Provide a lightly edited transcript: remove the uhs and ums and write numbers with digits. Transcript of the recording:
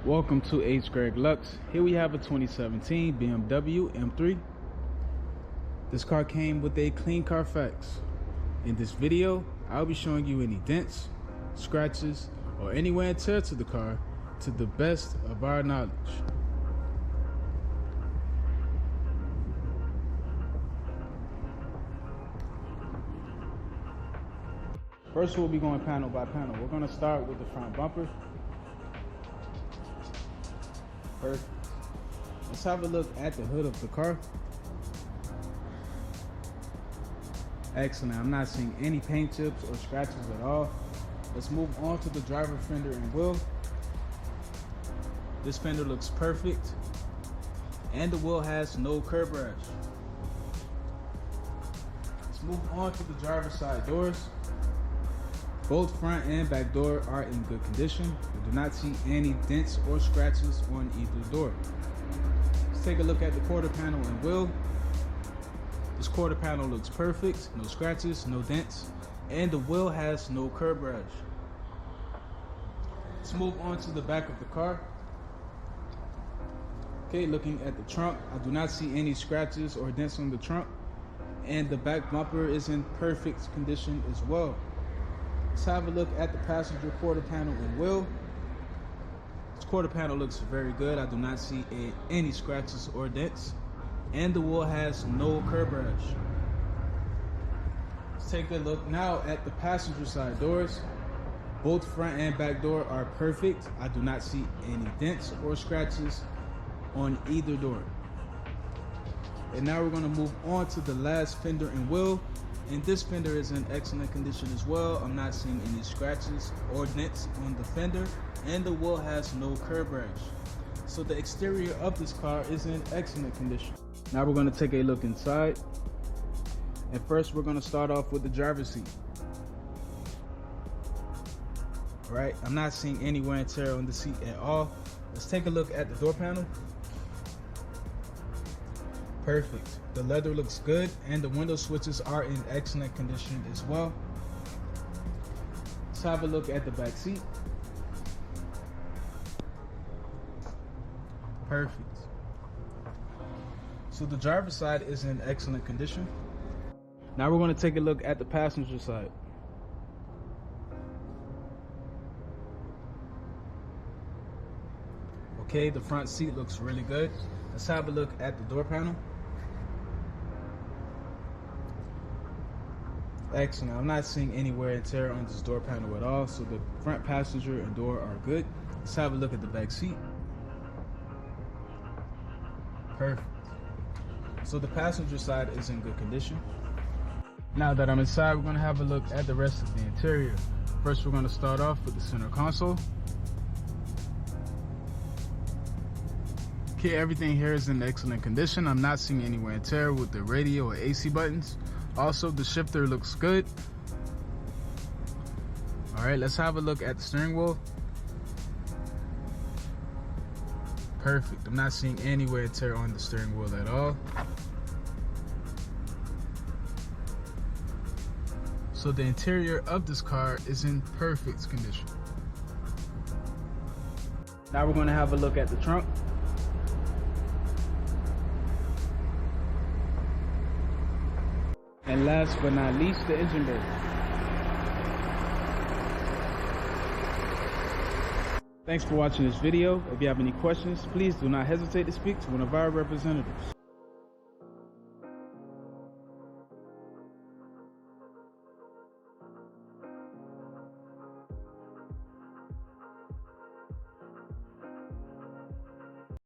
Welcome to hgreglux. Here we have a 2017 BMW M3. This car came with a clean carfax. In this video, I'll be showing you any dents, scratches, or any wear and tear to the car to the best of our knowledge. First, we'll be going panel by panel. We're going to start with the front bumper. Perfect. Let's have a look at the hood of the car. Excellent. I'm not seeing any paint chips or scratches at all. Let's move on to the driver fender and wheel. This fender looks perfect, and the wheel has no curb rash. Let's move on to the driver's side doors. Both front and back door are in good condition. We do not see any dents or scratches on either door. Let's take a look at the quarter panel and wheel. This quarter panel looks perfect, no scratches, no dents, and the wheel has no curb rash. Let's move on to the back of the car. Okay, looking at the trunk, I do not see any scratches or dents on the trunk, and the back bumper is in perfect condition as well. Let's have a look at the passenger quarter panel and wheel. This quarter panel looks very good. I do not see any scratches or dents, and the wheel has no curb rash. Let's take a look now at the passenger side doors. Both front and back door are perfect. I do not see any dents or scratches on either door. And now we're going to move on to the last fender and wheel. And this fender is in excellent condition as well. I'm not seeing any scratches or dents on the fender, and the wheel has no curb rash. So the exterior of this car is in excellent condition. Now we're going to take a look inside. And first we're going to start off with the driver's seat. All right, I'm not seeing any wear and tear on the seat at all. Let's take a look at the door panel. Perfect. The leather looks good, and the window switches are in excellent condition as well. Let's have a look at the back seat. Perfect. So the driver's side is in excellent condition. Now we're going to take a look at the passenger side. Okay, the front seat looks really good. Let's have a look at the door panel. Excellent. I'm not seeing any wear and tear on this door panel at all, so the front passenger and door are good. Let's have a look at the back seat. Perfect. So the passenger side is in good condition. Now that I'm inside, we're going to have a look at the rest of the interior. First, we're going to start off with the center console. Okay, everything here is in excellent condition. I'm not seeing any wear and tear with the radio or AC buttons. Also, the shifter looks good. All right, let's have a look at the steering wheel. Perfect. I'm not seeing any wear and tear on the steering wheel at all. So the interior of this car is in perfect condition. Now we're going to have a look at the trunk. And last but not least, the engine bay. Thanks for watching this video. If you have any questions, please do not hesitate to speak to one of our representatives.